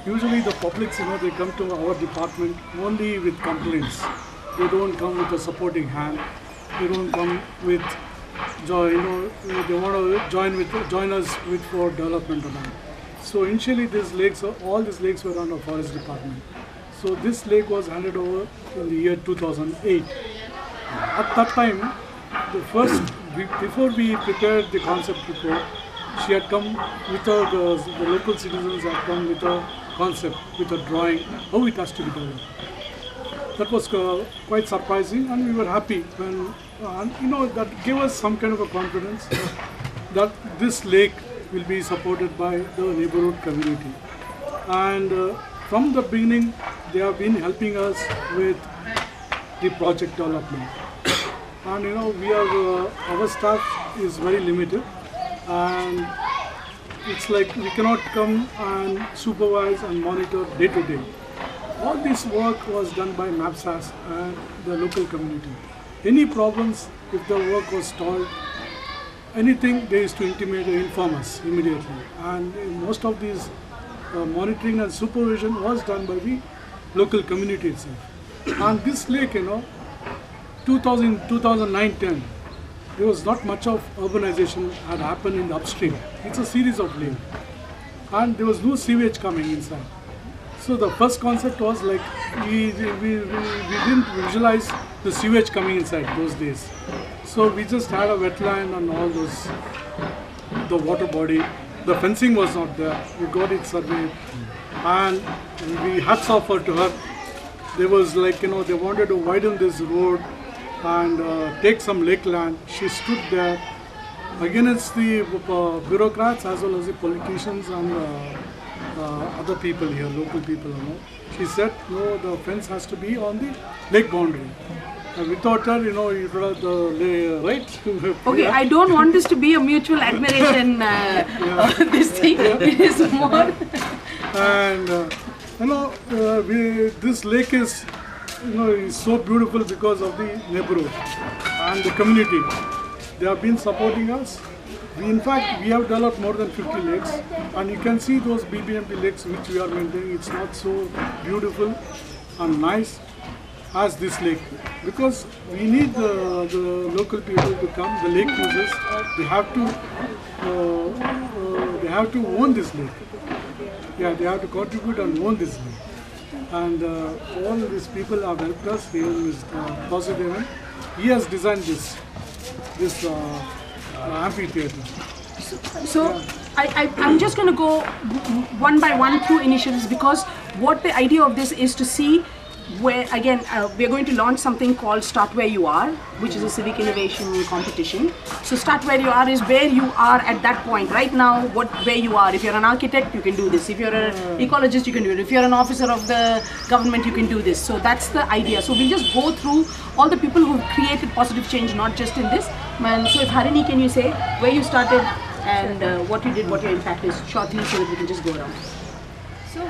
Usually the publics, they come to our department only with complaints. They don't come with a supporting hand. They don't come with joy. They want to join us with for development and all. So initially, all these lakes were under forest department. So this lake was handed over in the year 2008. At that time, before we prepared the concept report, she had come with the local citizens had come with a concept, with a drawing, how it has to be developed. That was quite surprising, and we were happy when, that gave us some kind of a confidence that this lake will be supported by the neighborhood community. And from the beginning, they have been helping us with the project development. And our staff is very limited, and it's like we cannot come and supervise and monitor day to day. All this work was done by MAPSAS and the local community. Any problems, if the work was stalled, anything, they used to inform us immediately. And most of these monitoring and supervision was done by the local community itself. And this lake, 2009-10, there was not much of urbanization had happened in the upstream. It's a series of lakes. And there was no sewage coming inside. So the first concept was like, we didn't visualize the sewage coming inside those days. So we just had a wetland and all those, the water body. The fencing was not there. We got it surveyed. And we hats off to her. There was like, they wanted to widen this road and take some lake land. She stood there against the bureaucrats as well as the politicians and other people here, local people. She said, no, the fence has to be on the lake boundary. And without her, you would have the right. Okay, I don't want this to be a mutual admiration. This thing it is more. And this lake is, is so beautiful because of the neighborhood and the community. They have been supporting us. In fact, we have developed more than 50 lakes, and you can see those BBMP lakes which we are maintaining. It's not so beautiful and nice as this lake, because we need the local people to come, the lake users. They have to own this lake. Yeah, they have to contribute and own this lake. And all these people have helped us. Here is Vasudevan. He has designed this amphitheatre. So yeah. I'm just going to go one by one through initiatives, because what the idea of this is to see where, again, we're going to launch something called Start Where You Are, which is a civic innovation competition. So Start Where You Are is where you are at that point. Right now, where you are. If you're an architect, you can do this. If you're an ecologist, you can do it. If you're an officer of the government, you can do this. So that's the idea. So we'll just go through all the people who've created positive change, not just in this. So if Harini, can you say where you started and what you did, what your impact is, shortly, so that we can just go around. So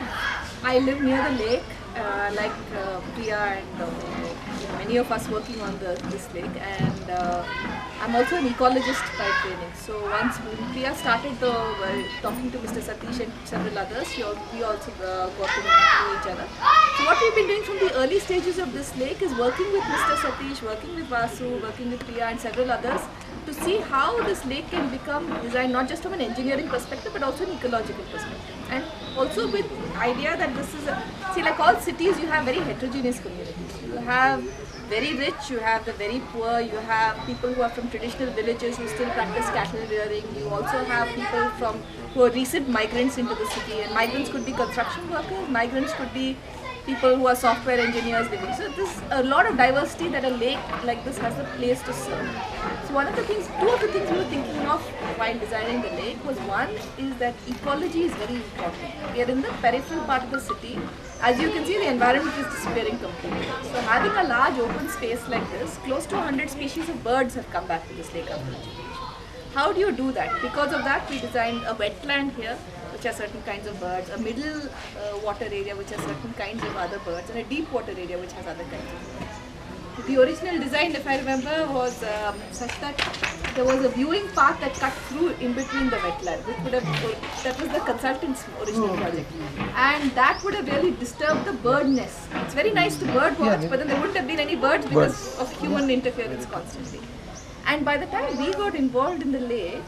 I live near the lake. Like Priya and many of us working on this lake, and I'm also an ecologist by training. So once Priya started talking to Mr. Satish and several others, we also got to know each other. So what we've been doing from the early stages of this lake is working with Mr. Satish, working with Vasu, working with Priya and several others to see how this lake can become designed not just from an engineering perspective but also an ecological perspective. And also with idea that this is like all cities, you have very heterogeneous communities. You have very rich, you have the very poor, you have people who are from traditional villages who still practice cattle rearing. You also have people who are recent migrants into the city, and migrants could be construction workers, migrants could be people who are software engineers living. So there's a lot of diversity that a lake like this has a place to serve. So two of the things we were thinking of while designing the lake was, one is that ecology is very important. We are in the peripheral part of the city. As you can see, the environment is disappearing completely. So having a large open space like this, close to 100 species of birds have come back to this lake after vegetation. How do you do that? Because of that, we designed a wetland here, which has certain kinds of birds, a middle water area which has certain kinds of other birds, and a deep water area which has other kinds of birds. The original design, if I remember, was such that there was a viewing path that cut through in between the wetland, which would have, that was the consultant's original project. And that would have really disturbed the bird nest. It's very nice to bird watch, but then there wouldn't have been any birds because of human interference constantly. And by the time we got involved in the lake,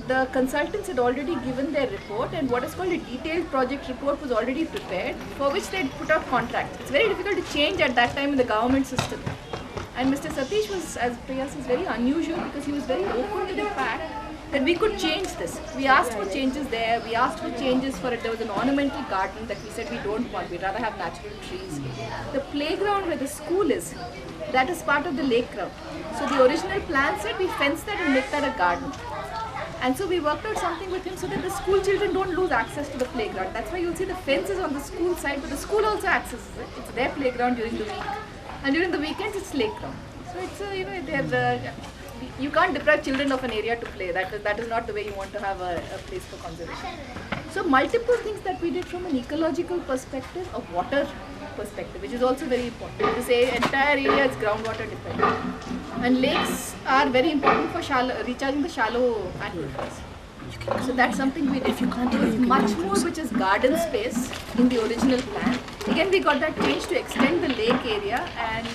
the consultants had already given their report, and what is called a detailed project report was already prepared, for which they had put out contracts. It's very difficult to change at that time in the government system. And Mr. Satish was, as Priya says, very unusual because he was very open to the fact that we could change this. We asked for changes there, we asked for changes for it. There was an ornamental garden that we said we don't want, we'd rather have natural trees. The playground where the school is, that is part of the lake ground. So the original plan said we fence that and make that a garden. And so we worked out something with him so that the school children don't lose access to the playground. That's why you'll see the fence is on the school side, but the school also accesses it. It's their playground during the week. And during the weekends, it's lake ground. So it's you can't deprive children of an area to play. That is not the way you want to have a place for conservation. So multiple things that we did from an ecological perspective, a water perspective, which is also very important. This entire area is groundwater dependent. And lakes are very important for recharging the shallow aquifers. So that's something we did. There was much more which is garden space in the original plan. Again, we got that change to extend the lake area, and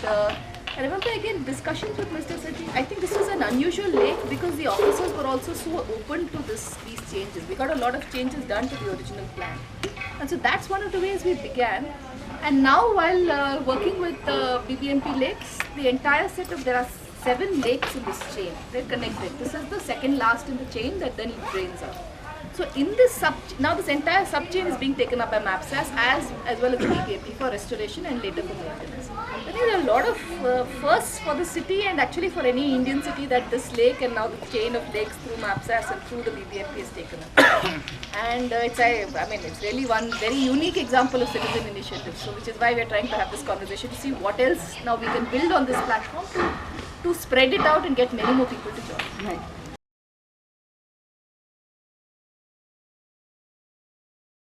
I remember again discussions with Mr. Satish. I think this was an unusual lake because the officers were also so open to these changes. We got a lot of changes done to the original plan. And so that's one of the ways we began. And now while working with BBMP lakes, the entire set of, there are 7 lakes in this chain. They're connected. This is the second last in the chain that then drains out. So in this now this entire sub-chain is being taken up by MAPSAS as well as the BBMP for restoration and later for maintenance. I think there are a lot of firsts for the city and actually for any Indian city that this lake and now the chain of lakes through MAPSAS and through the BBMP is taken up. And it's really one very unique example of citizen initiative. So which is why we are trying to have this conversation to see what else now we can build on this platform to spread it out and get many more people to join. Right.